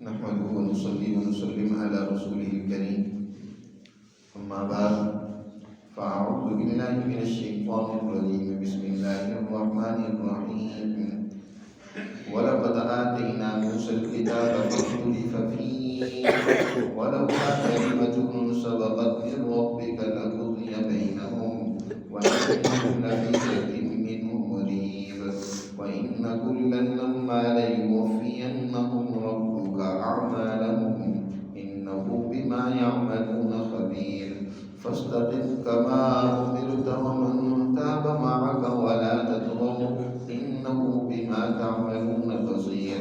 نحمده ونصلي ونسلم على رسوله الكريم أما بعد فأعوذ بالله من الشيطان الرجيم بسم الله الرحمن الرحيم ولقد آتينا موسى الكتاب فاختلف فيه ولولا كلمة سبقت من ربك لقضي بينهم وإنهم لفي شك منه مريب وإن كلا لما ليوفينهم ربك أعمالهم إنه بما يعملون خبير فاستقم كما أمرت ومن تاب معك ولا تطغوا إنه بما تعملون بصير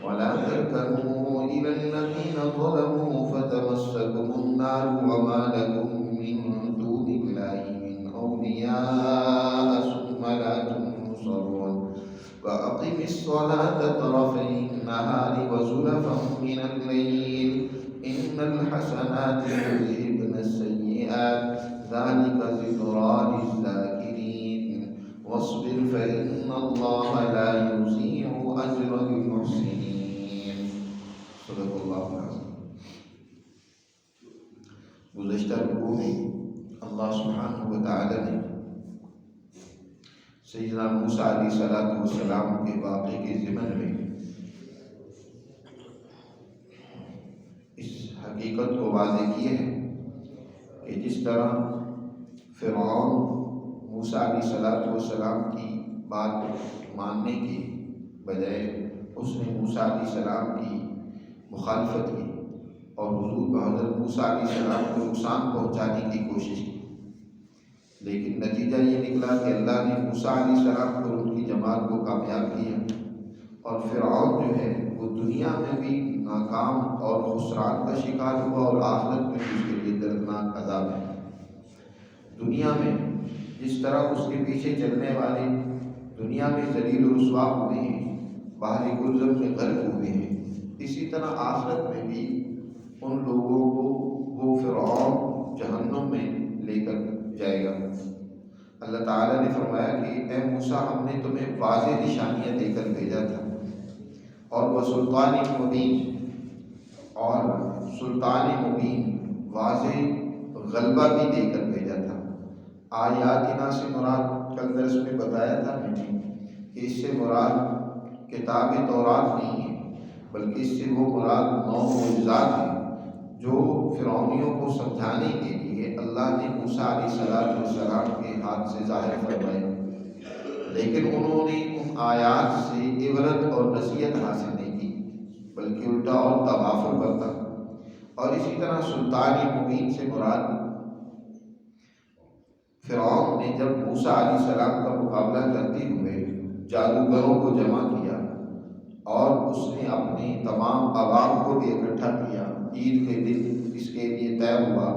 ولا تركنوا إلى الذين ظلموا فتمسكم النار وما لكم من دون الله من أولياء ثم لا تنصرون وأقم الصلاة طرفي النهار وزلفا من الليل إن الحسنات يذهبن السيئات ذلك ذكرى للذاكرين واصبر فإن الله لا يضيع أجر المحسنين صدق اللہ العظیم۔ گزشتہ رکوع میں اللہ سبحانہ و تعالی نے سیدنا موسیٰ علیہ السلام کے واقعے کے ضمن میں اس حقیقت کو واضح کیے ہیں کہ جس طرح فرعون موسیٰ علیہ السلام کی بات ماننے کی بجائے اس نے موسیٰ علیہ السلام کی مخالفت کی اور حضور حضرت موسیٰ علیہ السلام کو نقصان پہنچانے کی کوشش کی، لیکن نتیجہ یہ نکلا کہ اللہ نے موسیٰ علیہ السلام کو ان کی جماعت کو کامیاب کیا اور فرعون جو ہے وہ دنیا میں بھی ناکام اور خسران کا شکار ہوا اور آخرت میں بھی اس کے لیے دردناک عذاب ہے۔ دنیا میں جس طرح اس کے پیچھے چلنے والے دنیا میں ذلیل و رسوا ہوئے ہیں، باہری گلزم میں غرق ہوئے ہیں، اسی طرح آخرت میں بھی ان لوگوں کو وہ فرعون جہنم میں لے کر جائے گا۔ اللہ تعالیٰ نے فرمایا کہ اے موسیٰ ہم نے تمہیں واضح نشانیاں دے کر بھیجا تھا اور وہ سلطان مبین اور سلطان مبین واضح غلبہ بھی دے کر بھیجا تھا۔ آیاتنا سے مراد کل درس میں بتایا تھا میں نے کہ اس سے مراد کتاب تورات نہیں ہے، بلکہ اس سے وہ مراد 9 معجزات ہیں جو فرعونیوں کو سمجھانے کے لیے اللہ نے موسیٰ علیہ السلام کے ہاتھ سے ظاہر فرمائے، لیکن انہوں نے ان آیات سے عبرت اور نصیحت حاصل نہیں کی بلکہ الٹا اور تغافل برتا۔ اور اسی طرح سلطان مبین سے مراد فرعون نے جب موسیٰ علیہ السلام کا مقابلہ کرتے ہوئے جادوگروں کو جمع کیا اور اس نے اپنے تمام عوام کو بھی اکٹھا کیا، عید کے دن اس کے لیے طے ہوا،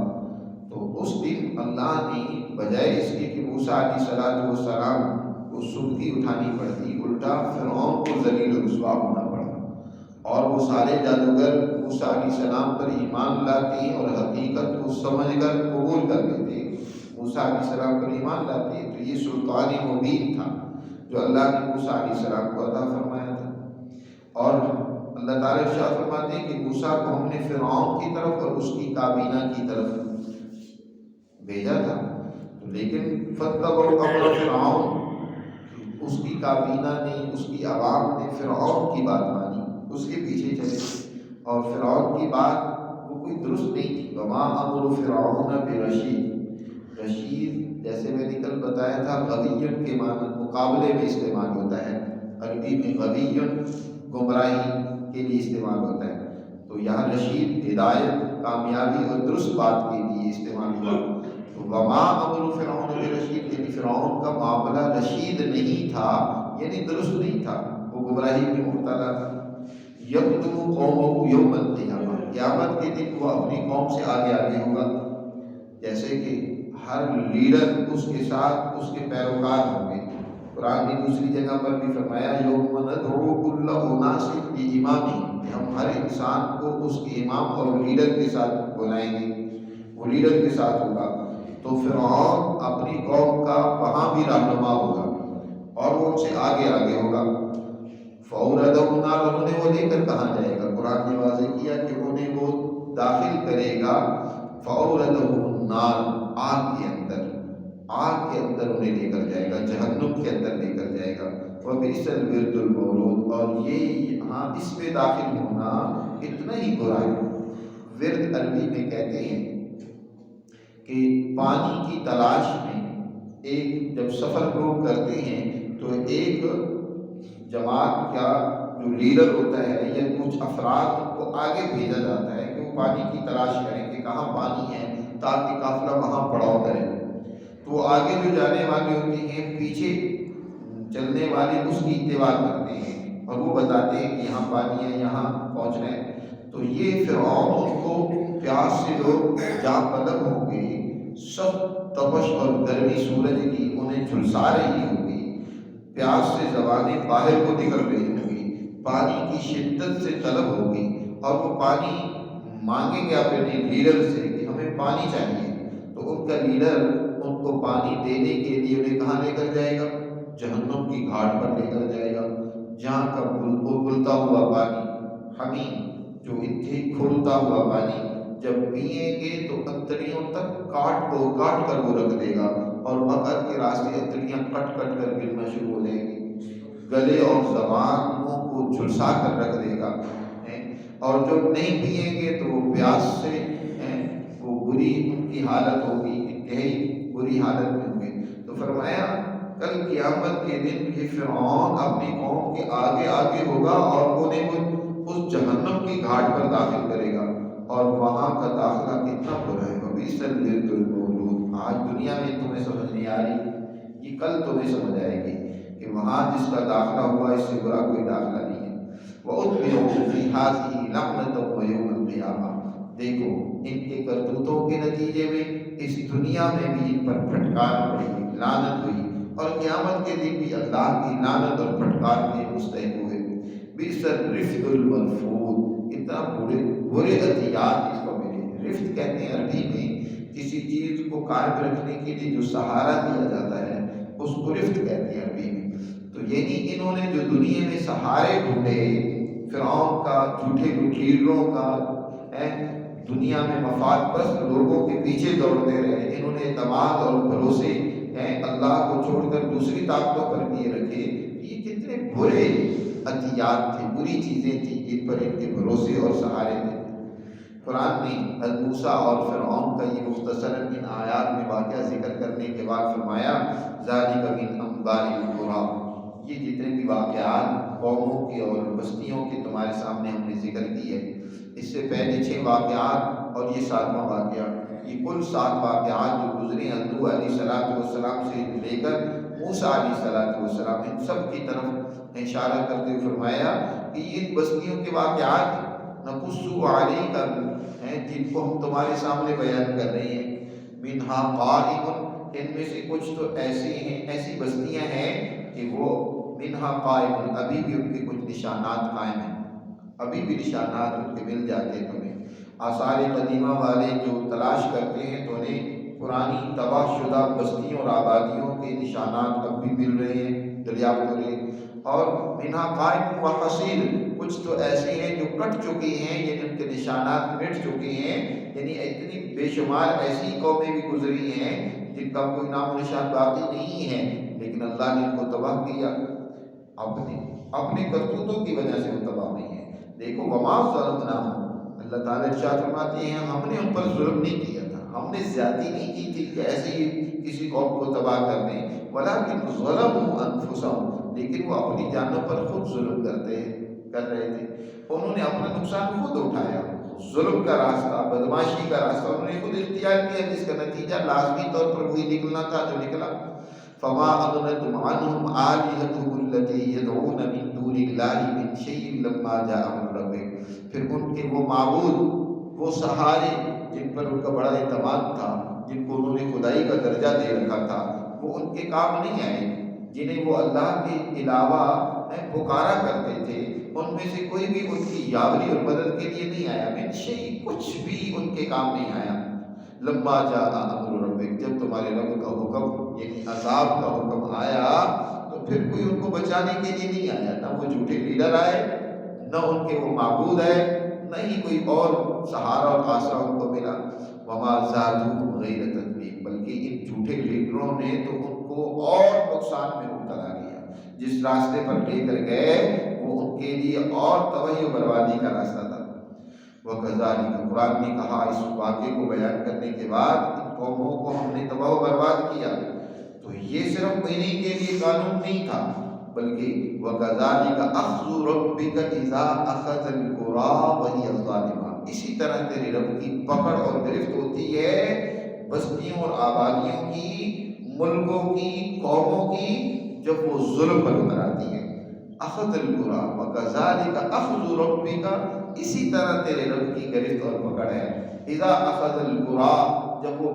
تو اس دن اللہ نے بجائے اس کے کہ موسیٰ علیہ السلام کو سبکی اٹھانی پڑتی، الٹا فرعون کو ذلیل و رسوا ہونا پڑا اور وہ سارے جادوگر موسیٰ علیہ السلام پر ایمان لاتے اور حقیقت کو سمجھ کر قبول کر لیتے، موسیٰ علیہ السلام پر ایمان لاتے۔ تو یہ سلطان مبین تھا جو اللہ نے موسیٰ علیہ السلام کو عطا فرمایا تھا۔ اور اللہ تعالیٰ ارشاد فرماتے ہیں کہ موسیٰ کو ہم نے فرعون کی طرف اور اس کی کابینہ کی طرف بھیجا تھا، لیکن فاتبعوا امر فرعون، اس کی کابینہ نے، اس کی عوام نے فرعون کی بات مانی، اس کے پیچھے چلے اور فرعون کی بات وہ کوئی درست نہیں تھی۔ وما امر فرعون برشید، رشید جیسے میں نے کل بتایا تھا غویٌ کے معنی مقابلے میں استعمال ہوتا ہے، عربی میں غویٌ گمراہی کے لیے استعمال ہوتا ہے، تو یہاں رشید ہدایت، کامیابی اور درست بات کے لیے استعمال ہوا۔ تو وما امر فرعون برشید یعنی فرعون کا معاملہ رشید نہیں تھا، یعنی درست نہیں تھا، وہ گمراہی میں مبتلا تھا۔ یقدم قومہ یوم القیامہ، قیامت کے دن وہ اپنی قوم سے آگے آگے ہوگا، جیسے کہ ہر لیڈر اس کے ساتھ اس کے پیروکار ہوں گے۔ قرآن نے دوسری جگہ پر بھی فرمایا یوم ندعو کل اناس بامامہم، ہم ہر انسان کو اس کے امام اور لیڈر کے ساتھ بلائیں گے، وہ لیڈر کے ساتھ ہوگا۔ تو فرعون اپنی قوم کا وہاں بھی رہنما ہوگا اور وہ ان سے آگے آگے ہوگا۔ فَأَوْرَدَهُ النَّارَ، انہیں وہ لے کر کہاں جائے گا؟ قرآن نے واضح کیا کہ انہیں وہ داخل کرے گا فَأَوْرَدَهُ النَّارَ، آگ کے اندر، آگ کے اندر انہیں لے کر جائے گا، جہنم کے اندر لے کر جائے گا۔ وَبِئْسَ الْوِرْدُ الْمَوْرُودُ، اور یہ ہاں اس میں داخل ہونا اتنا ہی برا ہے۔ ورد عربی میں کہتے ہیں کہ پانی کی تلاش میں ایک جب سفر لوگ کرتے ہیں تو ایک جماعت کا جو لیڈر ہوتا ہے یا کچھ افراد کو آگے بھیجا جاتا ہے کہ وہ پانی کی تلاش کریں کہ کہاں پانی ہے تاکہ قافلہ وہاں پڑاؤ کرے۔ تو آگے جو جانے والے ہوتے ہیں پیچھے چلنے والے اس کی اتباع کرتے ہیں اور وہ بتاتے ہیں کہ یہاں پانی ہے، یہاں پہنچنا ہے۔ تو یہ فرعون ان کو پیاس سے لوگ جا طلب ہو گئے، سخت تپش اور گرمی سورج کی انہیں جھلسا رہی ہوگی، پیاس سے زبانیں باہر کو نکل رہی ہوگی، پانی کی شدت سے طلب ہوگی اور وہ پانی مانگیں گے اپنے لیڈر سے کہ ہمیں پانی چاہیے۔ تو ان کا لیڈر ان کو پانی دینے کے لیے انہیں کہاں لے کر جائے گا؟ جہنم کی گھاٹ پر لے کر جائے گا، جہاں کا ابلتا ہوا پانی، حمیم، جو انتہائی کھولتا ہوا پانی جب پئیں گے تو انتڑیوں تک کاٹ کر وہ رکھ دے گا اور مقعد کے راستے انتڑیاں کٹ کر گرنا شروع ہو جائیں گی، گلے اور زبان منہ کو جھلسا کر رکھ دے گا۔ اور جب نہیں پئیں گے تو وہ پیاس سے وہ بری ان کی حالت ہوگی، انتہائی بری حالت میں ہوں گے۔ تو فرمایا کل قیامت کے دن یہ فرعون اپنی قوم کے آگے آگے ہوگا اور انہیں وہ اس جہنم کی گھاٹ پر داخل کرے گا، اور وہاں کا داخلہ کتنا برا ہے۔ وَبِئْسَ الْوِرْدُ الْمَوْرُودُ، آج دنیا میں تمہیں سمجھ نہیں آ رہی، یہ کل تمہیں سمجھ آئے گی کہ وہاں جس کا داخلہ ہوا اس سے برا کوئی داخلہ نہیں ہے۔ وَأُتْبِعُوا فِي هَٰذِهِ لَعْنَةً وَيَوْمَ الْقِيَامَةِ، دیکھو ان کے کرتوتوں کے نتیجے میں اس دنیا میں بھی ان پر پھٹکار پڑے گی، لعنت ہوئی، اور قیامت کے دن بھی اللہ کی لعنت اور پھٹکار کے مستحق ہوئے۔ بِئْسَ الرِّفْدُ الْمَرْفُودُ، اتنا برے عطیات اس کو ملے۔ رفت کہتے ہیں عربی میں کسی چیز کو قائم رکھنے کے لیے جو سہارا دیا جاتا ہے اس کو رفت کہتے ہیں عربی میں۔ تو یعنی انہوں نے جو دنیا میں سہارے ڈھونڈے فرعون کا، جھوٹے لیڈروں کا، دنیا میں مفاد پرست لوگوں کے پیچھے دوڑتے رہے، انہوں نے اعتماد اور بھروسے اللہ کو چھوڑ کر دوسری طاقتوں پر کیے رکھے۔ یہ کتنے برے عطیات تھے، بری چیزیں تھیں جن پر ان کے بھروسے اور سہارے تھے۔ قرآن نے حضرت موسیٰ اور فرعون کا یہ مختصراً ان آیات میں واقعہ ذکر کرنے کے بعد فرمایا ذَلِكَ مِنْ أَنْبَاءِ الْقُرَىٰ، یہ جتنے بھی واقعات قوموں کے اور بستیوں کے تمہارے سامنے ہم نے ذکر کی ہے، اس سے پہلے 6 واقعات اور یہ 7واں واقعہ، یہ کل 7 واقعات جو گزرے نوح علیہ السلام سے لے کر موسیٰ علیہ السلام، ان سب کی طرف اشارہ کرتے ہوئے فرمایا کہ ان بستیوں کے واقعات نقص علیک ہیں جن کو ہم تمہارے سامنے بیان کر رہے ہیں۔ منہا قائم، ان میں سے کچھ تو ایسے ہیں، ایسی بستیاں ہیں کہ وہ منہا قائم، ابھی بھی ان کے کچھ نشانات قائم ہیں، ابھی بھی نشانات ان کے مل جاتے ہیں تمہیں۔ آثار قدیمہ والے جو تلاش کرتے ہیں تو انہیں پرانی تباہ شدہ بستیوں اور آبادیوں کے نشانات اب بھی مل رہے ہیں، دریافت ہو رہے ہیں۔ اور منہا قائم و حصیر، کچھ تو ایسے ہیں جو کٹ چکے ہیں، یعنی ان کے نشانات مٹ چکے ہیں، یعنی اتنی بے شمار ایسی قومیں بھی گزری ہیں جن کا کوئی نام و نشان باقی نہیں ہے، لیکن اللہ نے ان کو تباہ کیا اپنے کرتوتوں کی وجہ سے، وہ تباہ نہیں ہے۔ دیکھو وما ظلمناہم، اللہ تعالیٰ ارشاد فرماتے ہیں ہم نے ان پر ظلم نہیں کیا تھا، ہم نے زیادتی نہیں کی تھی کہ ایسے ہی کسی قوم کو تباہ کر دیں، ولکن ظلموا انفسہم، لیکن وہ اپنی جانوں پر خود ظلم کر رہے تھے، انہوں نے اپنا نقصان خود اٹھایا، ظلم کا راستہ، بدماشی کا راستہ انہوں نے خود اختیار کیا، جس کا نتیجہ لازمی طور پر وہی نکلنا تھا جو نکلا۔ فما اغنت عنہم آلہتہم التی یدعون من دون اللہ من شیء لما جاء امر ربک، پھر ان کے وہ معبود، وہ سہارے جن پر ان کا بڑا اعتماد تھا، جن کو انہوں نے خدائی کا درجہ دے رکھا تھا، وہ ان کے کام نہیں آئے، جنہیں وہ اللہ کے علاوہ پکارا کرتے تھے، ان میں سے کوئی بھی ان کی یاوری اور مدد کے لیے نہیں آیا، من شیء، کچھ بھی ان کے کام نہیں آیا۔ لما جاء امر ربک، جب تمہارے رب کا حکم یعنی عذاب کا حکم آیا تو پھر کوئی ان کو بچانے کے لیے نہیں آیا، نہ وہ جھوٹے لیڈر آئے، نہ ان کے وہ معبود ہے، نہ ہی کوئی اور سہارا اور آسرا ان کو ملا۔ وما زادوهم غیر تتبیب، بلکہ ان جھوٹے لیڈروں نے تو ان کو اور نقصان میں مبتلا کیا۔ جس راستے پر لے کر گئے وہ ان کے لیے اور تباہی و بربادی کا راستہ تھا۔ وَكَذَلِكَ، قرآن نے کہا اس واقعے کو بیان کرنے کے بعد ان قوموں کو ہم نے تباہ و برباد کیا، تو یہ صرف انہی کے لیے قانون نہیں تھا، بلکہ وَكَذَلِكَ أَخْذُ رَبِّكَ إِذَا أَخَذَ الْقُرَىٰ وَهِيَ ظَالِمَةٌ، اسی طرح تیرے رب کی پکڑ اور گرفت ہوتی ہے بستیوں اور آبادیوں کی، ملکوں کی، قوموں کی، جب وہ ظلم پر اتر آتی ہے۔ اخذ القریٰ وکذالک اخذ ربک، اسی طرح تیرے رب کی گرفت اور پکڑ ہے۔ اذا اخذ القریٰ، جب وہ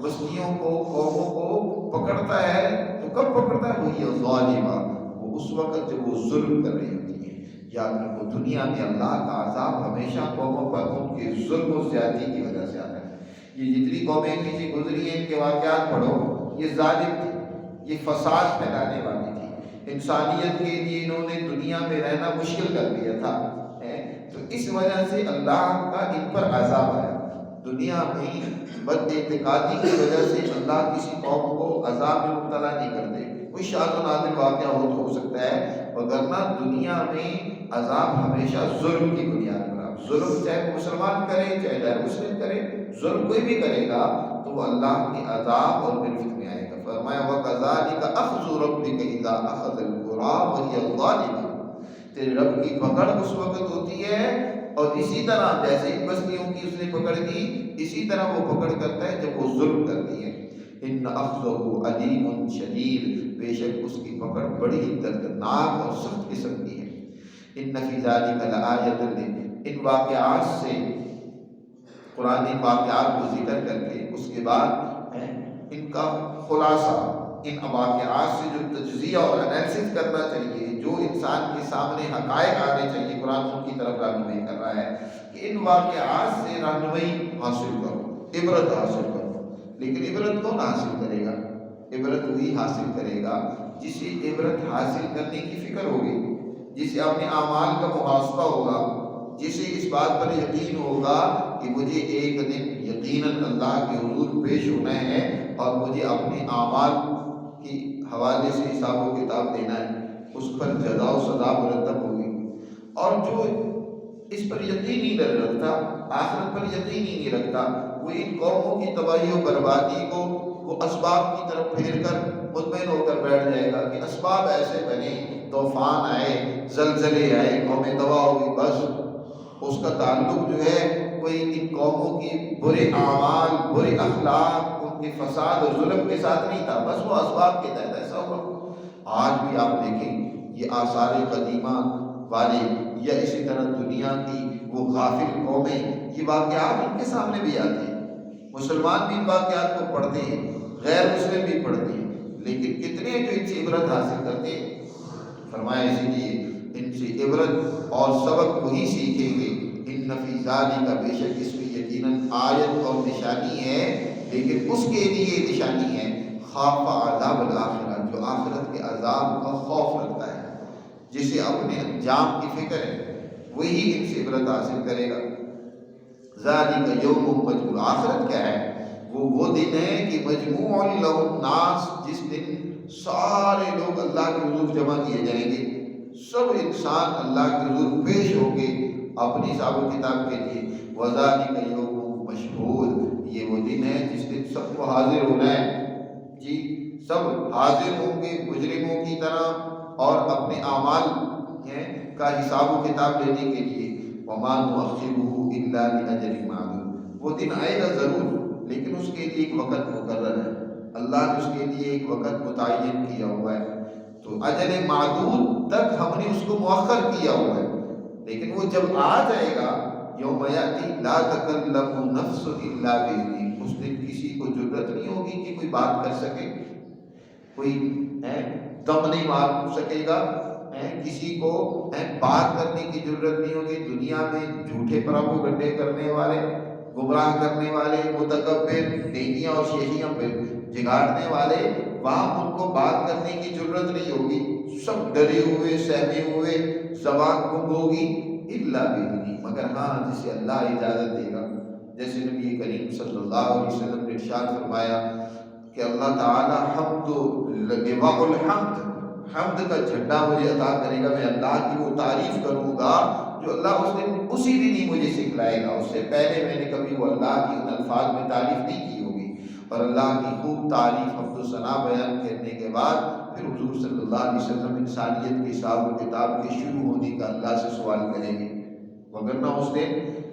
بستیوں کو، قوموں کو پکڑتا ہے تو کب پکڑتا ہے؟ وہی ظالمہ، وہ اس وقت جب وہ ظلم کر رہی ہوتی ہے۔ یاد رکھو دنیا میں اللہ کا عذاب ہمیشہ قوموں پر ان کے ظلم و زیادتی کی وجہ سے آتا ہے۔ یہ جتنی قومیں پیچھے گزری ہیں ان کے واقعات پڑھو، یہ ظالم تھی، یہ فساد پھیلانے والی تھی، انسانیت کے لیے انہوں نے دنیا میں رہنا مشکل کر دیا تھا، تو اس وجہ سے اللہ کا ان پر عذاب آیا۔ دنیا میں بد اعتقادی کی وجہ سے اللہ کسی قوم کو عذاب میں مبتلا نہیں کرتے، کوئی شاذ و نادر واقعہ ہو سکتا ہے، وگرنہ دنیا میں عذاب ہمیشہ ظلم کی بنیاد پر۔ ظلم چاہے مسلمان کرے چاہے غیر مسلم کرے، ظلم کوئی بھی کرے گا تو وہ اللہ کے عذاب اور گرفت میں آئے گا۔ فرمایا وَكَذَلِكَ أَخْذُ رَبِّكَ إِذَا أَخَذَ الْقُرَىٰ وَهِيَ ظَالِمَةٌ، تیرے رب کی پکڑ اس وقت ہوتی ہے، اور اسی طرح جیسے ان بستیوں کی اس نے پکڑ کی، اسی طرح وہ پکڑ کرتا ہے جب وہ ظلم کرتی ہے۔ ان اخذہ علیم شدید، بے شک اس کی پکڑ بڑی ہی دردناک اور سخت قسم کی ہے۔ ان فی ذلک لآیۃ، ان واقعات سے، قرآن ان واقعات کو ذکر کر کے اس کے بعد ان کا خلاصہ، ان واقعات سے جو تجزیہ اور انالیسس کرنا چاہیے، جو انسان کے سامنے حقائق آنے چاہیے، قرآن ان کی طرف رہنمائی کر رہا ہے کہ ان واقعات سے رہنمائی حاصل کرو، عبرت حاصل کرو۔ لیکن عبرت کون حاصل کرے گا؟ عبرت وہی حاصل کرے گا جسے عبرت حاصل کرنے کی فکر ہوگی، جسے اپنے اعمال کا محاسبہ ہوگا، جسے اس بات پر یقین ہوگا کہ مجھے ایک دن یقیناً اللہ کے حضور پیش ہونا ہے اور مجھے اپنے اعمال کے حوالے سے حساب و کتاب دینا ہے، اس پر جزا و سزا مرتب ہوگی۔ اور جو اس پر یقین ہی نہیں رکھتا، آخرت پر یقین ہی نہیں رکھتا، وہ ان قوموں کی تباہی و بربادی کو وہ اسباب کی طرف پھیر کر مطمئن ہو کر بیٹھ جائے گا کہ اسباب ایسے بنے، طوفان آئے، زلزلے آئے، قومیں تباہ ہوئی، بس اس کا تعلق جو ہے کوئی ان قوموں کی برے اعمال، برے اخلاق، ان کے فساد اور ظلم کے ساتھ نہیں تھا، بس وہ اسباب کے تحت ایسا ہوا۔ آج بھی آپ دیکھیں یہ آثار قدیمہ والے یا اسی طرح دنیا کی وہ غافل قومیں، یہ واقعات ان کے سامنے بھی آتے ہیں، مسلمان بھی ان واقعات کو پڑھتے ہیں، غیر مسلم بھی پڑھتے ہیں، لیکن کتنے جو ان سے عبرت حاصل کرتے ہیں؟ فرمایا اسی لیے ان سے عبرت اور سبق وہی سیکھیں گے۔ ان فی ذالک، بے شک اس میں یقیناً آیت اور نشانی ہے، لیکن اس کے لیے نشانی ہے خوف عذاب الآخرہ، جو آخرت کے عذاب کا خوف رکھتا ہے، جسے اپنے انجام کی فکر ہے، وہی ان سے عبرت حاصل کرے گا۔ ذالک یوم مجموع، آخرت کیا ہے؟ وہ دن ہے کہ مجموع لہ الناس، جس دن سارے لوگ اللہ کے حضور جمع کیے جائیں گے، سب انسان اللہ کے حضور پیش ہو کے اپنی حساب و کتاب کے لیے۔ وذالک یوم مشہود، یہ وہ دن ہے جس دن سب کو حاضر ہونا ہے، جی سب حاضر ہوں گے مجرموں کی طرح اور اپنے اعمال کا حساب و کتاب لینے کے لیے۔ وما نؤخرہ الا لاجل معلوم، وہ دن آئے گا ضرور، لیکن اس کے لیے ایک وقت مقرر ہے، اللہ نے اس کے لیے ایک وقت متعین کیا ہوا ہے، تو اجل معدود تک ہم نے اس کو مؤخر کیا ہوا ہے، لیکن وہ جب آ جائے گا، یوم یاتی لا تکلم نفس الا باذنہ، اس دن کسی کو جرأت نہیں ہوگی کہ کوئی بات کر سکے، کوئی دم نہیں مار سکے گا، کسی کو بات کرنے کی ضرورت نہیں ہوگی۔ دنیا میں جھوٹے پروپیگنڈے کرنے والے، گمراہ کرنے والے، متکبر، نیکیاں اور شیخیاں جگاڑنے والے وہاں ان کو بات کرنے کی ضرورت نہیں ہوگی، سب ڈرے ہوئے سہمے ہوئے، زبان گنگ ہوگی الا باذنہ، مگر ہاں جسے اللہ اجازت دے گا۔ جیسے نبی کریم صلی اللہ علیہ وسلم نے ارشاد فرمایا کہ اللہ تعالی لواء الحمد، حمد کا جھنڈا مجھے عطا کرے گا، میں اللہ کی وہ تعریف کروں گا جو اللہ اس دن اسی دن ہی مجھے سکھلائے گا، اس سے پہلے میں نے کبھی وہ اللہ کی ان الفاظ میں تعریف نہیں کی ہوگی۔ اور اللہ کی خوب تعریف حمد و ثنا بیان کرنے کے بعد پھر حضور صلی اللہ علیہ وسلم انسانیت کے حساب و کتاب کے شروع ہونے کا اللہ سے سوال کریں گے، وگرنہ اس دن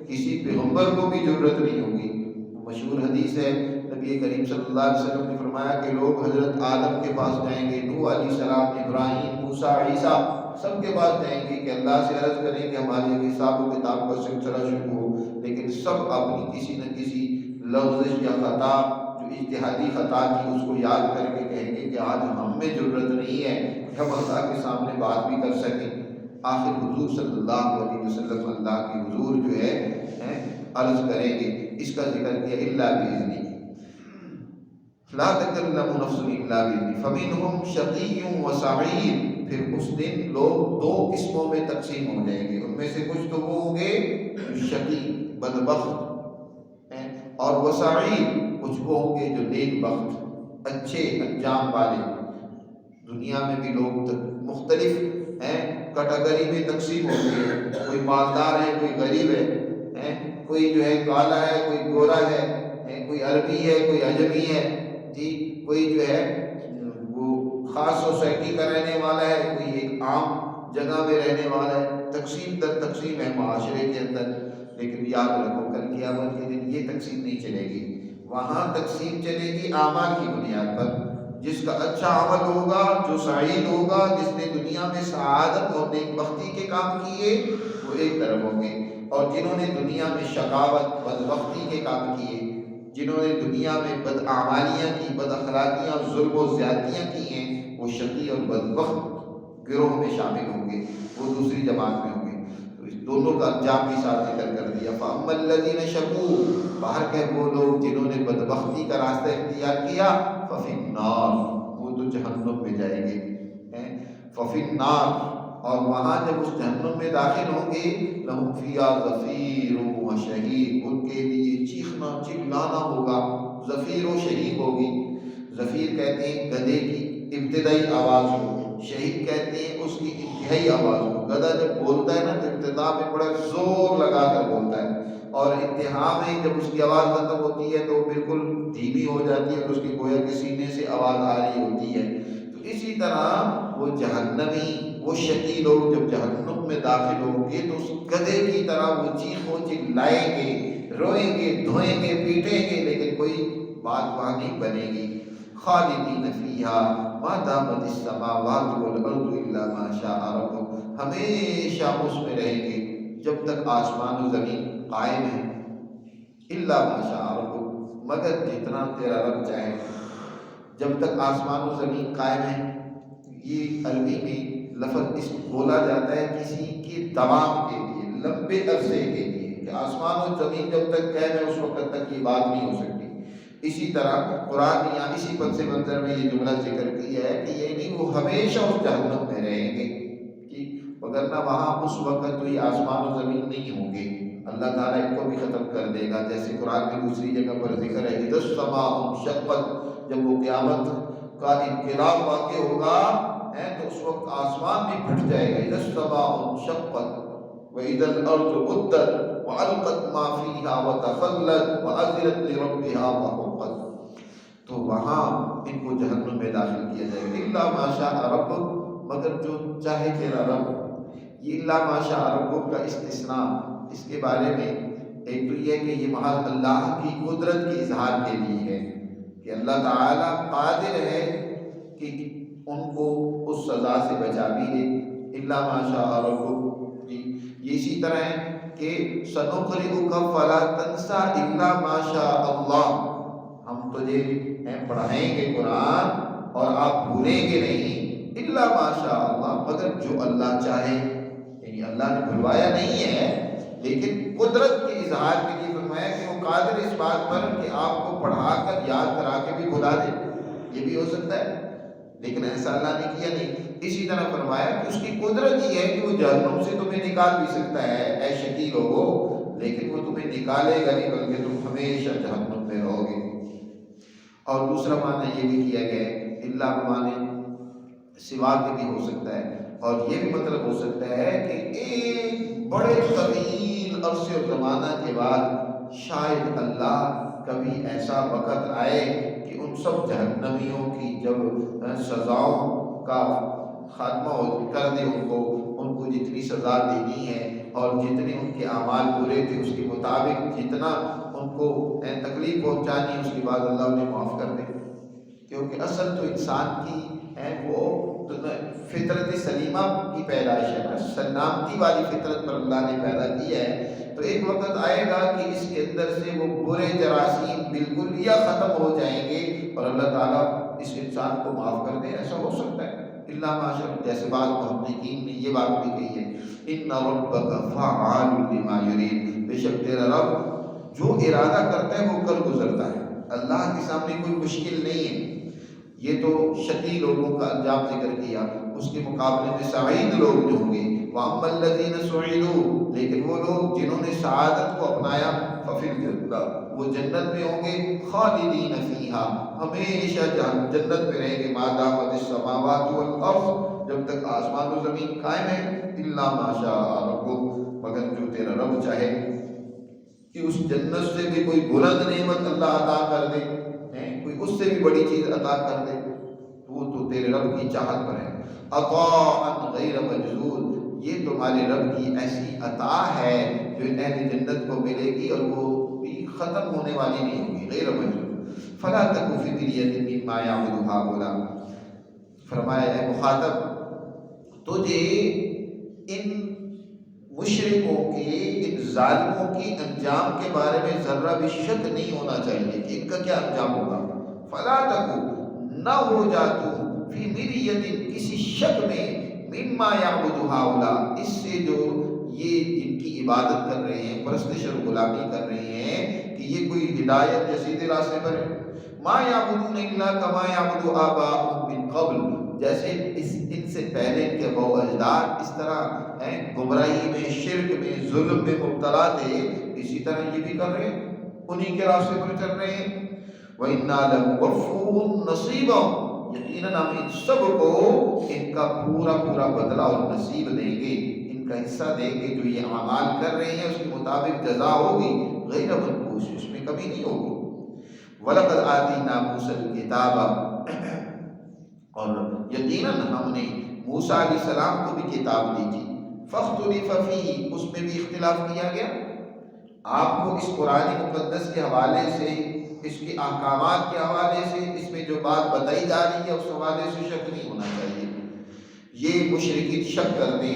کسی پیغمبر کو بھی ضرورت نہیں ہوگی۔ مشہور حدیث ہے، نبی کریم صلی اللہ علیہ وسلم نے فرمایا کہ لوگ حضرت آدم کے پاس جائیں گے، نوح علیہ السلام، ابراہیم، موسیٰ، عیسیٰ، سب کے پاس جائیں گے کہ اللہ سے عرض کریں کہ ہمارے حساب و کتاب کا سلسلہ شروع ہو، لیکن سب اپنی کسی نہ کسی لغزش یا خطا جو اجتہادی خطا تھی اس کو یاد کر کے کہیں گے کہ آج ہم میں ضرورت نہیں ہے کہ ہم اللہ کے سامنے بات بھی کر سکیں۔ آخر حضور صلی اللہ علیہ وسلم اللہ کے حضور جو ہے عرض کریں گے، اس کا ذکر کیا الا باذنہ، لا تکلم نفس الا باذنہ، فمنہم شقی و سعید۔ پھر اس دن لوگ دو قسموں میں تقسیم ہو جائیں گے، ان میں سے کچھ تو وہ ہوں گے شقی بدبخت اور وہ سعید، کچھ وہ ہوں گے جو نیک بخت اچھے انجام والے۔ دنیا میں بھی لوگ مختلف کیٹیگری میں تقسیم ہوتے ہیں، کوئی مالدار ہے، کوئی غریب ہے، کوئی جو ہے کالا ہے، کوئی گورا ہے، کوئی عربی ہے، کوئی عجمی ہے، جی کوئی جو ہے وہ خاص سوسائٹی کا رہنے والا ہے، کوئی ایک عام جگہ میں رہنے والا ہے۔ تقسیم در تقسیم ہے معاشرے کے اندر، لیکن یاد رکھو کل قیامت کے دن یہ تقسیم نہیں چلے گی، وہاں تقسیم چلے گی اعمال کی بنیاد پر۔ جس کا اچھا عمل ہوگا، جو سعید ہوگا، جس نے دنیا میں سعادت اور نیک بختی کے کام کیے، وہ ایک طرف ہوں گے، اور جنہوں نے دنیا میں شقاوت بدبختی کے کام کیے، جنہوں نے دنیا میں بدعمالیاں کی، بد اخلاقیاں، ظلم و زیادتیاں کی ہیں، وہ شقی اور بدبخت گروہ میں شامل ہوں گے، وہ دوسری جماعت میں ہوں گے۔ تو اس دونوں کا انجام بھی ساتھ ذکر کر دیا۔ فَأَمَّا الَّذِينَ شَقُوا، باہر کے وہ لوگ جنہوں نے بدبختی کا راستہ اختیار کیا، فَفِي النَّارِ، وہ تو جہنم میں جائیں گے۔ فَفِي النَّارِ، اور وہاں جب اس جہنم میں داخل ہوں گے، لَهُمْ فِيهَا زَفِيرٌ وَشَهِيقٌ، ان کے لیے چیخنا چلانا ہوگا، زفیر و شہیق ہوگی۔ زفیر کہتے ہیں گدھے کی ابتدائی آواز کو، شہیق کہتے ہیں اس کی انتہائی آواز کو۔ گدھا جب بولتا ہے نا تو ابتدا میں بڑا زور لگا کر بولتا ہے، اور انتہا میں جب اس کی آواز ختم ہوتی ہے تو بالکل دھیمی ہو جاتی ہے، اور اس کی گویا کے سینے سے آواز آ رہی ہوتی ہے۔ تو اسی طرح وہ جہنمی، وہ شقی لوگ جب جہنم میں داخل ہوں گے تو اس گدھے کی طرح وہ چیخوں چلائیں گے، روئیں گے، دھوئیں گے، پیٹیں گے، لیکن کوئی بات وہاں نہیں بنے گی۔ خالدین فیہا ما دامت السماوات والارض الا ما شاء ربک، ہمیشہ اس میں رہیں گے جب تک آسمان و زمین قائم ہے، الا ما شاء ربک، مگر جتنا تیرا رب چاہے۔ جب تک آسمان و زمین قائم ہے، یہ عربی میں لفظ اس بولا جاتا ہے کسی کی دوام کے لیے، لمبے عرصے کے لیے، کہ آسمان و زمین جب تک قائم ہے اس وقت تک یہ بات نہیں ہو سکتی۔ اسی طرح قرآن نے یہاں اسی پس منظر میں یہ جملہ ذکر کیا ہے کہ یہ نہیں وہ ہمیشہ اس جہنم میں رہیں گے، وگرنہ وہاں اس وقت تو یہ آسمان و زمین نہیں ہوں گے، اللہ تعالیٰ ان کو بھی ختم کر دے گا۔ جیسے قرآن کی دوسری جگہ پر ذکر ہے اذا السماء انشقت، جب وہ قیامت کا انقلاب واقع ہوگا تو اس وقت آسمان بھی پھٹ جائے گا۔ اذا السماء انشقت واذا الارض مدت والقت ما فیہا وتخلت واذنت لربها وحقت، تو وہاں ان کو جہنم میں داخل کیا جائے گا۔ الا ما شاء ربک، مگر جو چاہے تیرا رب۔ یہ الا ما شاء ربک کا استثناء، اس کے بارے میں ایک تو یہ کہ یہ محض اللہ کی قدرت کے اظہار کے لیے ہے کہ اللہ تعالیٰ قادر ہے کہ ان کو اس سزا سے بچا بھی دے، الا ما شاء ربک۔ یہ اسی طرح ہے کہ سنقرئک فلا تنسى الا ما شاء اللہ، ہم تجھے پڑھائیں گے قرآن اور آپ بھولیں گے نہیں، الا ما شاء اللہ، مگر جو اللہ چاہے۔ یعنی اللہ نے بھلوایا نہیں ہے، لیکن قدرت کے اظہار کے لیے فرمایا کہ وہ قادر اس بات پر کہ آپ کو پڑھا کر یاد کرا کے بھی بھلا دے، یہ بھی ہو سکتا ہے، لیکن ایسا اللہ نے کیا نہیں۔ اسی طرح فرمایا کہ اس کی قدرت یہ ہے کہ وہ جہنم سے تمہیں نکال بھی سکتا ہے اے شقی لوگو، لیکن وہ تمہیں نکالے گا نہیں، بلکہ تم ہمیشہ جہنم میں رہو گے۔ اور دوسرا معنی یہ بھی کیا گیا ہے، اللہ بمانے سوا کے بھی ہو سکتا ہے، اور یہ بھی مطلب ہو سکتا ہے کہ ایک بڑے طویل عرصے اور زمانہ کے بعد شاید اللہ کبھی ایسا وقت آئے کہ ان سب جہنمیوں کی جب سزاؤں کا خاتمہ کر دے، ان کو جتنی سزا دینی ہے اور جتنے ان کے اعمال برے تھے اس کے مطابق جتنا ان کو تکلیف پہنچانی ہے، اس کے بعد اللہ انہیں معاف کر دے۔ کیونکہ اصل تو انسان کی ہے وہ فطرت سلیمہ کی پیدائش ہے، سلامتی والی فطرت پر اللہ نے پیدا کیا ہے، تو ایک وقت آئے گا کہ اس کے اندر سے وہ برے جراثیم بالکل یا ختم ہو جائیں گے اور اللہ تعالیٰ اس انسان کو معاف کر دے۔ ایسا ہو سکتا ہے، اللہ ماشاءاللہ، جیسے بعض محققین نے یہ بات بھی کہی ہے، ان ربک فعال لما یرید، بے شک تیرا رب جو ارادہ کرتا ہے وہ کر گزرتا ہے۔ اللہ کے سامنے کوئی مشکل نہیں ہے۔ یہ تو شقی لوگوں کا انجام ذکر کیا، اس کے مقابلے میں سعید لوگ جو ہوں گے، وَأَمَّا الَّذِينَ سُعِدُوا، لیکن وہ لوگ جنہوں نے سعادت کو اپنایا، فَفِي الْجَنَّةِ، وہ جنت میں ہوں گے، خالدین فیہا، ہمیشہ جنت میں رہیں گے، مَا دَامَتِ السَّمَاوَاتُ وَالْأَرْضُ، جب تک آسمان و زمین قائم ہے، إِلَّا مَا شَاءَ رَبُّكَ، مگر جو تیرا رب چاہے کہ اس جنت سے بھی کوئی بلند نعمت اللہ عطا کر دے، کوئی اس سے بھی بڑی چیز عطا کر دے، وہ تو تیرے رب کی چاہت پر ہے۔ عطاء غیر مجذوذ، یہ تمہارے رب کی ایسی عطا ہے جو اہل جنت کو ملے گی اور وہ بھی ختم ہونے والی نہیں ہوگی، غیر مجذوذ۔ فلا تک فی مریۃ مما یعبد ہؤلاء، فرمایا اے مخاطب تجھے ان مشرکوں کے، ان ظالموں کی انجام کے بارے میں ذرہ بھی شک نہیں ہونا چاہیے کہ ان کا کیا انجام ہوگا۔ فلا تکو، نہ ہو جا تو، فی مریۃ، کسی شک میں، مما یعبد ہؤلاء، اس سے جو یہ جن کی عبادت کر رہے ہیں، پرستش اور غلامی کر رہے ہیں، کہ یہ کوئی ہدایت یا سیدھے راستے پر ہے۔ ما یعبدون الا کما یعبد آباؤہم من قبل، جیسے ان سے پہلے ان کے اباء و اجداد اس طرح گمراہی میں، شرک میں، ظلم میں مبتلا تھے، اسی طرح یہ بھی کر رہے ہیں، انہی کے راستے پر چل رہے ہیں۔ وَإِنَّا لَمُوَفُّوهُمْ نَصِيبَهُمْ، یقیناً ہم ان سب کو ان کا پورا پورا بدلہ اور نصیب دیں گے، ان کا حصہ دیں گے، جو یہ اعمال کر رہے ہیں اس کے مطابق جزا ہوگی، غیر منقوص، اس میں کمی نہیں ہوگی۔ وَلَقَدْ آتَيْنَا مُوسَى الْكِتَابَ، اور یقیناً ہم نے موسیٰ علیہ السلام کو بھی کتاب دی تھی، فَاخْتُلِفَ فِيهِ، اس میں بھی اختلاف کیا گیا۔ آپ کو اس قرآن مقدس کے حوالے سے، اس کے احکامات کے حوالے سے، اس میں جو بات بتائی جا رہی ہے اس حوالے سے شک نہیں ہونا چاہیے۔ یہ مشرکین شک کرنے،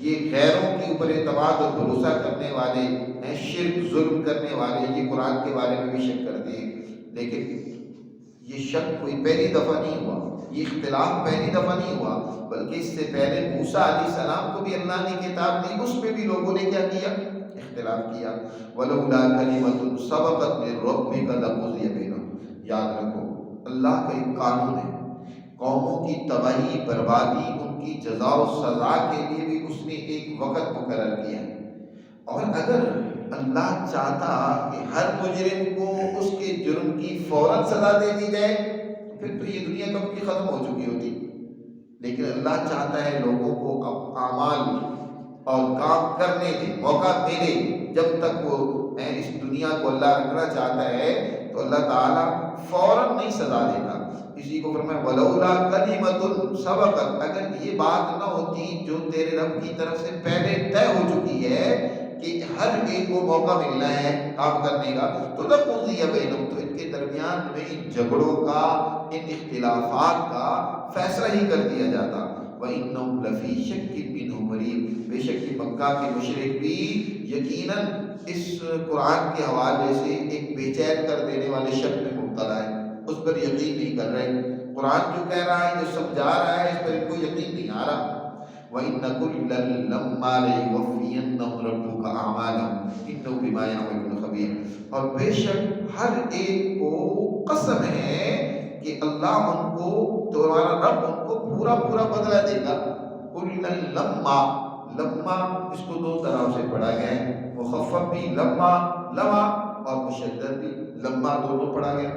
یہ غیروں کے اوپر اعتماد اور بھروسہ کرنے والے ہیں، شرک ظلم کرنے والے، یہ قرآن کے بارے میں بھی شک کرتے ہیں، لیکن یہ شک کوئی پہلی دفعہ نہیں ہوا، یہ اختلاف پہلی دفعہ نہیں ہوا، بلکہ اس سے پہلے موسیٰ علیہ السلام کو بھی اللہ نے کتاب دی، اس میں بھی لوگوں نے کیا کیا؟ اختلاف کیا۔ وَلَوْلَا كَلِمَةٌ سَبَقَتْ مِن رَّبِّكَ لَقُضِيَ بَيْنَهُمْ، یاد رکھو اللہ کا ایک قانون ہے، قوموں کی تباہی، بربادی، ان کی جزا و سزا کے لیے بھی اس نے ایک وقت مقرر کیا ہے، اور اگر اللہ چاہتا کہ ہر مجرم کو اس کے جرم کی فوراً سزا دے دی جائے پھر تو یہ دنیا کب کی ختم ہو چکی ہوتی، لیکن اللہ چاہتا ہے لوگوں کو اب اعمال اور کام کرنے کے موقع ملے، جب تک وہ اس دنیا کو اللہ رکھنا چاہتا ہے تو اللہ تعالیٰ فوراً نہیں سزا دیتا۔ اسی کو فرمایا وَلَوْلَا كَلِمَةٌ سَبَقَتْ، اگر یہ بات نہ ہوتی جو تیرے رب کی طرف سے پہلے طے ہو چکی ہے کہ ہر ایک کو موقع ملنا ہے کام کرنے کا، تو لَقُضِيَ بَيْنَهُمْ، تو ان کے درمیان میں ان جھگڑوں کا، ان اختلافات کا فیصلہ ہی کر دیا جاتا۔ وَإِنَّهُمْ لَفِي شَكٍّ مِّنْهُ مُرِيبٍ، بے شک یہ مکہ کے مشرک بھی یقیناً اس قرآن کے حوالے سے ایک بے چین کر دینے والے شک میں مبتلا ہے، اس پر یقین نہیں کر رہے، قرآن جو کہہ رہا ہے، جو سمجھا رہا ہے، اس پر ان کو یقین نہیں آ رہا۔ وَإِنَّ كُلًّا لَمَّا لَيُوَفِّيَنَّهُمْ رَبُّكَ أَعْمَالَهُمْ إِنَّهُ بِمَا يَعْمَلُونَ خَبِيرٌ، اور بے شک ہر ایک کو قسم ہے کہ اللہ ان کو، تمہارا رب ان کو پورا پورا بدلہ دے گا۔ قُلْنَا لَمَّا، لما اس کو دو طرح سے پڑھا گیا ہے، مخفف بھی لما لما اور مشدد بھی لما، دونوں پڑھا گیا۔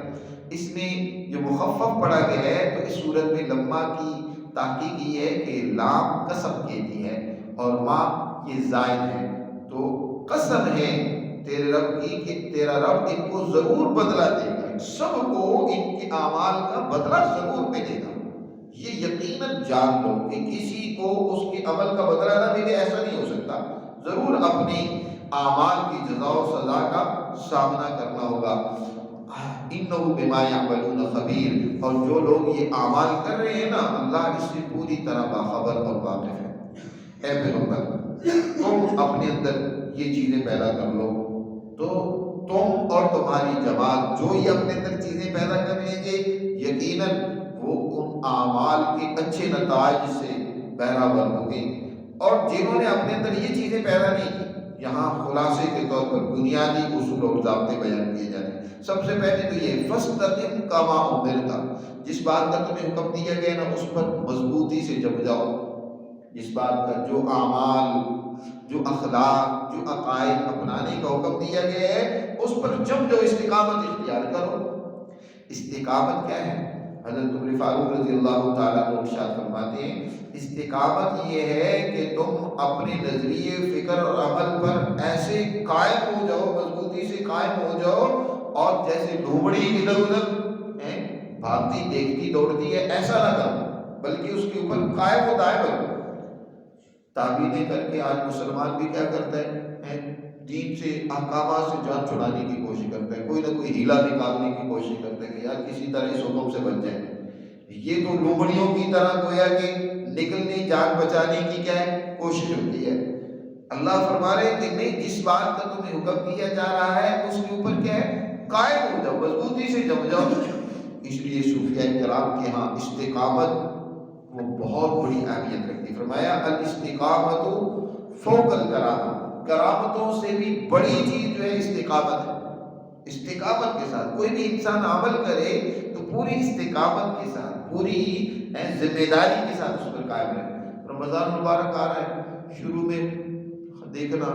اس میں جو مخفف پڑھا گیا ہے تو اس صورت میں لما کی تحقیق یہ ہے کہ لام قسم کے لیے ہے اور ما یہ زائد ہے، تو قسم ہے تیرے رب کی کہ تیرا رب ان کو ضرور بدلہ دے گا، سب کو ان کے اعمال کا بدلہ ضرور ملے گا۔ یہ یقیناً جان لو کہ کسی کو اس کے عمل کا بدلہ نہ ملے ایسا نہیں ہو سکتا، ضرور اپنے اعمال کی جزا و سزا کا سامنا کرنا ہوگا۔ انہ بما یعملون خبیر، اور جو لوگ یہ اعمال کر رہے ہیں نا اللہ اس سے پوری طرح باخبر اور واقف ہے۔ اے پیغمبر تم اپنے اندر یہ چیزیں پیدا کر لو، تو تم اور تمہاری جماعت جو یہ اپنے اندر چیزیں پیدا کر لیں گے یقیناً وہ ان اعمال کے اچھے نتائج سے بہرہ ہوگی۔ اور جنہوں نے اپنے اندر یہ چیزیں پیدا نہیں کی، یہاں خلاصے کے طور پر بنیادی اصول اور ضابطے بیان کیے جا رہے ہیں۔ سب سے پہلے تو یہ فاستقم کما امرت، جس بات کا تمہیں حکم دیا گیا نا اس پر مضبوطی سے جم جاؤ، جس بات کا، جو اعمال، جو اخلاق، جو عقائد اپنانے کا حکم دیا گیا ہے اس پر جم جاؤ، استقامت اختیار کرو۔ استقامت کیا ہے؟ حضرت عمر فاروق رضی اللہ تعالیٰ عنہ ارشاد فرماتے ہیں استقامت یہ ہے کہ تم اپنے نظریے، فکر اور عمل پر ایسے قائم ہو جاؤ، مضبوطی سے قائم ہو جاؤ، اور جیسے لومڑی ادھر ادھر بھاگتی دیکھتی دوڑتی ہے ایسا نہ کرو، بلکہ اس کے اوپر قائم و دائم رہو۔ تعبیریں کر کے آج مسلمان بھی کیا کرتا ہے، دین سے، احکامات سے جان چھڑانے کی کوشش کرتا ہے، کوئی نہ کوئی ہیلا نکالنے کی کوشش کرتا ہے کہ یار کسی طرح اس حکم سے بچ جائے۔ یہ تو لومڑیوں کی طرح گویا کہ نکلنے، جان بچانے کی کیا ہے کوشش ہوتی ہے۔ اللہ فرما رہے کہ نہیں، جس بات کا تمہیں حکم دیا جا رہا ہے اس کے اوپر کیا ہے قائم ہو جاؤ، مضبوطی سے جم جاؤ۔ اس لیے صوفیاء کرام کے ہاں استقامت وہ بہت بڑی اہمیت رکھتی۔ فرمایا الاستقامت فوق الکرامہ، کرامتوں سے بھی بڑی چیز جو ہے استقامت ہے۔ استقامت کے ساتھ کوئی بھی انسان عمل کرے تو پوری استقامت کے ساتھ، پوری ذمہ داری کے ساتھ اس پر قائم رہے۔ رمضان مبارک آ رہا ہے، شروع میں دیکھنا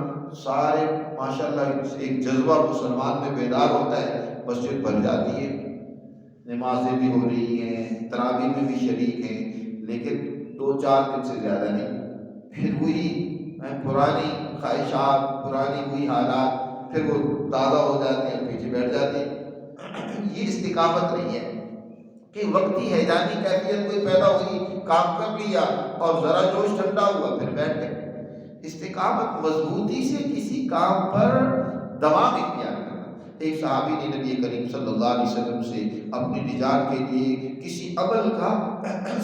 سارے ماشاءاللہ ایک جذبہ مسلمان میں بیدار ہوتا ہے، مسجد بھر جاتی ہے، نمازیں بھی ہو رہی ہیں، تراویح میں بھی شریک ہیں، لیکن 2-4 دن سے زیادہ نہیں، پھر وہی پرانی خواہشات، پرانی ہوئی حالات، پھر وہ تازہ ہو جاتے ہیں، پیچھے بیٹھ جاتے ہیں۔ یہ استقامت نہیں ہے کہ وقتی حیرانی کیفیت کوئی پیدا ہوئی، کام کر لیا اور ذرا جوش ٹھنڈا ہوا پھر بیٹھ گئے۔ استقامت مضبوطی سے کسی کام پر دوام اختیار کرنا۔ ایک صحابی نے نبی کریم صلی اللہ علیہ وسلم سے اپنی نجات کے لیے کسی عمل کا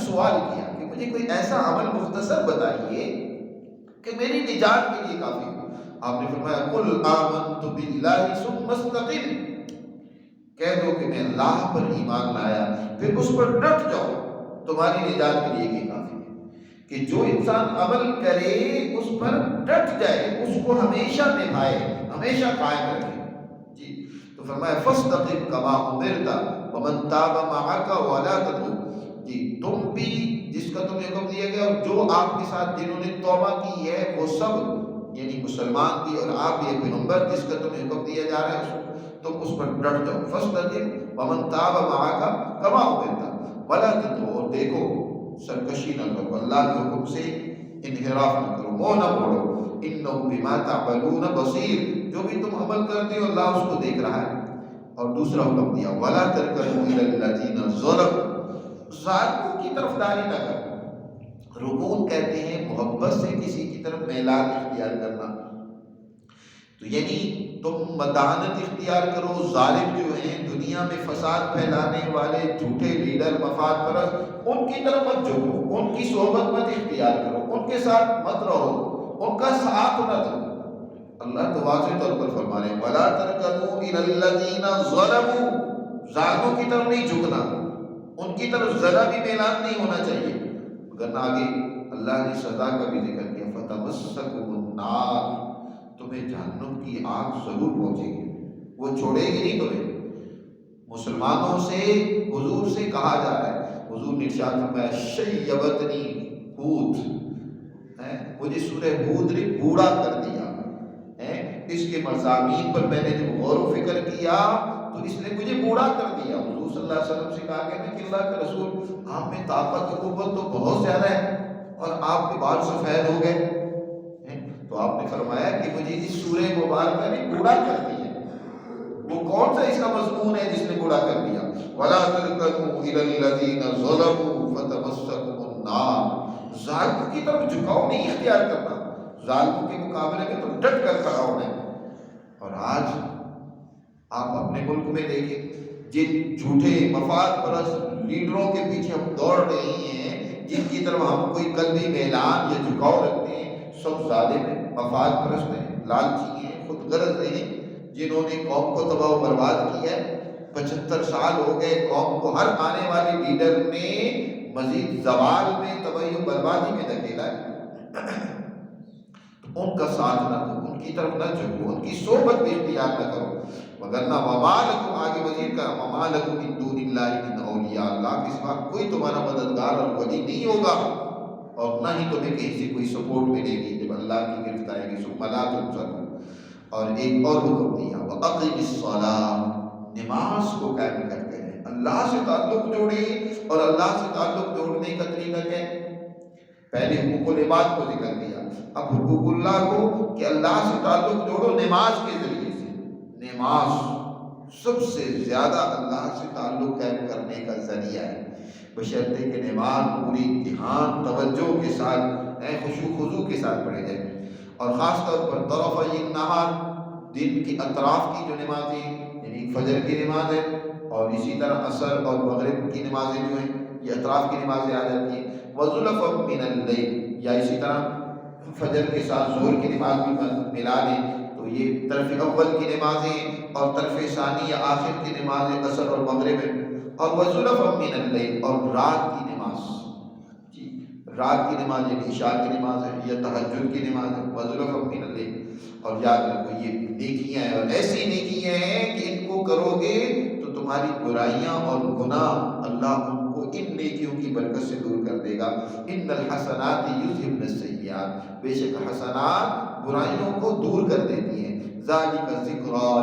سوال کیا کہ مجھے کوئی ایسا عمل مختصر بتائیے کہ میری نجات کے لیے کافی ہو۔ آپ نے فرمایا قل آمنت باللہ ثم استقم، کہہ دو کہ میں اللہ پر ایمان لایا پھر اس پر ڈٹ جاؤ، تمہاری نجات کے لیے یہ کافی ہے۔ کہ جو انسان عمل کرے اس پر ڈٹ جائے، اس کو ہمیشہ نبھائے، ہمیشہ قائم رکھے۔ جی تو فرمایا فاستقم کما امرت ومن تاب معک ولا تطغوا، جی تم بھی جس کا تمہیں حکم دیا گیا اور جو آپ کے ساتھ جنہوں نے توبہ کی ہے وہ سب، یعنی مسلمان بھی اور آپ بھی پیغمبر جس کا تمہیں حکم دیا جا رہا ہے تم اس پر ڈٹ جاؤ۔ فاستقم ومن تاب معک کما امرت ولا تطغوا، اور دیکھو سرکشی نہ کرو، اللہ کے حکم سے انحراف نہ کرو، منہ نہ موڑو، انہ بما تعملون بصیر، جو بھی تم عمل کرتے ہو اللہ اس کو دیکھ رہا ہے۔ اور دوسرا حکم دیا ولا ترکنوا الی الذین ظلموا، ظالموں کی طرفداری نہ کرو۔ رکون کہتے ہیں محبت سے کسی کی طرف میلان اختیار کرنا، تو یعنی تم مداحنت اختیار کرو، ظالم جو ہیں دنیا میں فساد پھیلانے والے جھوٹے لیڈر، مفاد پرست، ان کی طرف مت جھکو، ان کی صحبت مت اختیار کرو، ان کے ساتھ مت رہو، ان کا ساتھ نہ دو۔ اللہ تو واضح طور پر فرما رہے ہیں وَلَا تَرْكَنُوا إِلَى الَّذِينَ ظَلَمُوا، ظالموں کی طرف نہیں جھکنا، ان کی طرف ذرا بھی میلان نہیں ہونا چاہیے، ورنہ آگے اللہ نے سزا کا بھی ذکر کیا فَتَمَسَّكُمُ النَّارُ، تمہیں جہنم کی آگ ضرور پہنچے گی، وہ چھوڑے گی نہیں تمہیں۔ مسلمانوں سے حضور سے کہا جا رہا ہے، حضور نے ارشاد فرمایا شیبتنی ہود، مجھے سورہ ہود نے بوڑھا کر دیا، اس کے مضامین پر میں نے جب غور و فکر کیا تو اس نے مجھے بوڑھا کر دیا۔ حضور صلی اللہ علیہ وسلم سے کہا گیا کہ اللہ کے رسول آپ میں طاقت و قوت تو بہت زیادہ ہے اور آپ کے بال سفید ہو گئے، تو آپ نے فرمایا کہ مجھے اس سورہ مبارکہ نے بوڑھا کر دیا۔ وہ کون سا اس کا مضمون ہے جس نے بوڑھا کر دیا؟ وَلَا تَرْكَنُوا إِلَى الَّذِينَ ظَلَمُوا فَتَمَسَّكُمُ النَّارُ، ظالموں کی طرف جھکاؤ نہیں اختیار کرنا، ظالموں کے مقابلے میں تم ڈٹ کر کھڑا ہونا ہے۔ اور آج آپ اپنے ملک میں دیکھیں، جن جھوٹے مفاد پرست لیڈروں کے پیچھے ہم دوڑ رہے ہیں، جن کی طرف ہم کوئی قلبی میلان یا جھکاؤ رکھتے ہیں، سب ظالم ہیں، مفاد پرست ہیں، لالچی ہیں، خود غرض ہیں، جنہوں نے قوم کو تباہ و برباد کیا ہے۔ 75 سال ہو گئے قوم کو، ہر آنے والے لیڈر نے مزید زوال میں، تباہی و بربادی میں دھکیلا ہے۔ ان کا ساتھ نہ دو، ان کی طرف نہ جھکو، ان کی صحبت بھی اختیار نہ کرو، وگرنہ وما لکم، آگے مزید کا وما لکم من دون اللہ من اولیاء، اللہ کے سوا کوئی تمہارا مددگار اور ولی نہیں ہوگا، اور نہ ہی تمہیں کہیں سے کوئی سپورٹ ملے گی جب اللہ کی گرفت آئے گی، ثم لا تنصرون۔ اور ایک اور حکم دیا، وَأَقِمِ الصَّلَاةَ، نماز کو قائم کرتے ہیں، اللہ سے تعلق جوڑیں، اور اللہ سے تعلق جوڑنے کا طریقہ کیا ہے؟ پہلے حقوق العباد کو ذکر کیا، اب حقوق اللہ کو، کہ اللہ سے تعلق جوڑو نماز کے ذریعے سے۔ نماز سب سے زیادہ اللہ سے تعلق قائم کرنے کا ذریعہ ہے، بشرطے کہ نماز پوری دھیان توجہ کے ساتھ، خشوع خضوع کے ساتھ پڑھے جائے، اور خاص طور پر طرفی النہار، دن کی اطراف کی جو نمازیں، یعنی فجر کی نماز ہے، اور اسی طرح عصر اور مغرب کی نمازیں جو ہیں یہ اطراف کی نمازیں آ جاتی ہیں، وَزُلَفًا مِّنَ اللَّيْلِ، یا اسی طرح فجر کے ساتھ ظہر کی نماز بھی ملا لیں تو یہ طرف اول کی نمازیں، اور طرف ثانی یا آخر کی نمازیں عصر اور مغرب ہے، اور وَزُلَفًا مِّنَ اللَّيْلِ، اور رات کی نماز، جی رات کی نماز یعنی عشاء کی نماز ہے یا تہجد کی نماز ہے، وَزُلَفًا مِّنَ اللَّيْلِ۔ اور یاد رکھو یہ نیکیاں ہیں، اور ایسی نیکیاں ہیں کہ ان کو کرو گے تو تمہاری برائیاں اور گناہ اللہ ان کو ان نیکیوں کی برکت سے دور کر دے گا۔ ان الحسنات یذہبن السیئات، بے شک حسنات برائیوں کو دور کر دیتی ہیں۔ ذالک ذکریٰ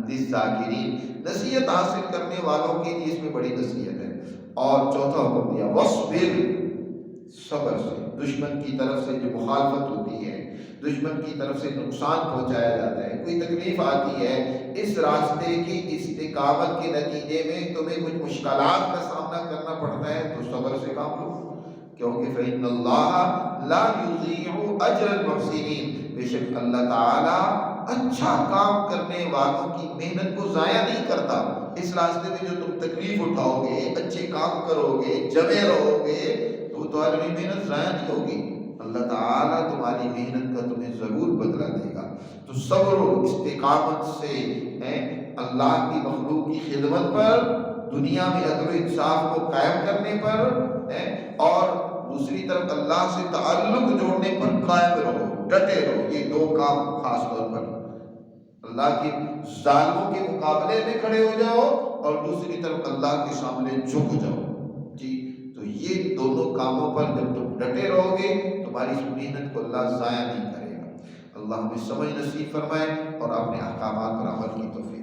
للذاکرین، نصیحت حاصل کرنے والوں کے لیے اس میں بڑی نصیحت ہے۔ اور چوتھا حکم دیا، وَاصْبِرْ، صبر سے، دشمن کی طرف سے جو مخالفت ہوتی ہے، دشمن کی طرف سے نقصان پہنچایا جاتا ہے، کوئی تکلیف آتی ہے، اس راستے کی استقامت کے نتیجے میں تمہیں کچھ مشکلات کا سامنا کرنا پڑتا ہے تو صبر سے کام لو، کیونکہ فإن اللہ لا یضیع اجر المحسنین، بے شک اللہ تعالیٰ اچھا کام کرنے والوں کی محنت کو ضائع نہیں کرتا۔ اس راستے میں جو تم تکلیف اٹھاؤ گے، اچھے کام کرو گے، جمے رہو گے، تو تمہاری محنت ضائع نہیں ہوگی، اللہ تعالیٰ تمہاری محنت کا تمہیں ضرور بدلہ دے گا۔ تو صبر و استقامت سے اللہ کی مخلوق کی خدمت پر، دنیا میں عدل و انصاف کو قائم کرنے پر، اور دوسری طرف اللہ سے تعلق جوڑنے پر قائم رہو، ڈٹے رہو۔ یہ دو کام خاص طور پر اللہ کے ظالموں کے مقابلے میں کھڑے ہو جاؤ، اور دوسری طرف اللہ کے سامنے جھک جاؤ، جی تو یہ دونوں کاموں پر جب تم ڈٹے رہو گے تمہاری اس محنت کو اللہ ضائع نہیں کرے گا۔ اللہ ہمیں سمجھ نصیب فرمائے اور اپنے احکامات پر عمل کی توفیق